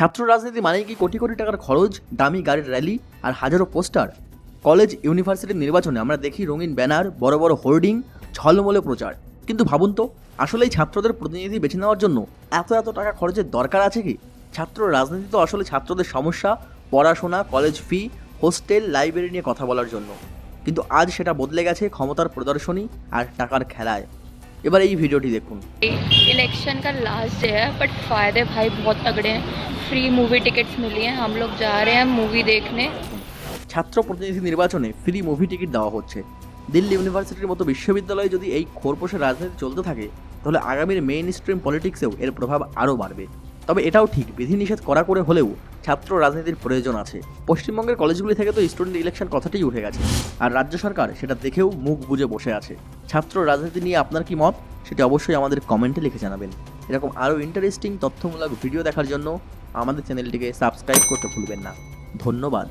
ছাত্র রাজনীতি মানেই কি কোটি কোটি টাকার খরচ, দামি গাড়ির র্যালি আর হাজারো পোস্টার? কলেজ ইউনিভার্সিটির নির্বাচনে আমরা দেখি রঙিন ব্যানার, বড় বড় হোর্ডিং, ঝলমলে প্রচার। কিন্তু ভাবুন তো, আসলে এই ছাত্রদের প্রতিনিধি বেছে নেওয়ার জন্য এত এত টাকা খরচের দরকার আছে কি? ছাত্র রাজনীতি তো আসলে ছাত্রদের সমস্যা, পড়াশোনা, কলেজ ফি, হোস্টেল, লাইব্রেরি নিয়ে কথা বলার জন্য। কিন্তু আজ সেটা বদলে গেছে ক্ষমতার প্রদর্শনী আর টাকার খেলায়। এবার এই ভিডিওটি দেখুন। इलेक्शन का लास्ट डे है बट फ़ायदे भाई बहुत तगड़े हैं। फ्री मूवी टिकट्स मिली हैं, हम लोग जा रहे हैं मूवी देखने। ছাত্র প্রতিনিধি নির্বাচনে ফ্রি মুভি টিকিট দেওয়া হচ্ছে। দিল্লি ইউনিভার্সিটির মতো বিশ্ববিদ্যালয়ে যদি এই খোরপোশে রাজনীতি চলতে থাকে, তাহলে আগামীর মেইন স্ট্রিম পলিটিক্সেও এর প্রভাব আরও বাড়বে। তবে এটাও ঠিক, বিধিনিষেধ করা করে হলেও ছাত্র রাজনীতির প্রয়োজন আছে। পশ্চিমবঙ্গের কলেজগুলি থেকে তো স্টুডেন্ট ইলেকশন কথাটাই উঠে গেছে, আর রাজ্য সরকার সেটা দেখেও মুখ বুজে বসে আছে। ছাত্র রাজনীতি নিয়ে আপনার কি মত, সেটা অবশ্যই আমাদের কমেন্টে লিখে জানাবেন। এরকম আরও ইন্টারেস্টিং তথ্যমূলক ভিডিও দেখার জন্য আমাদের চ্যানেলটিকে সাবস্ক্রাইব করতে ভুলবেন না। ধন্যবাদ।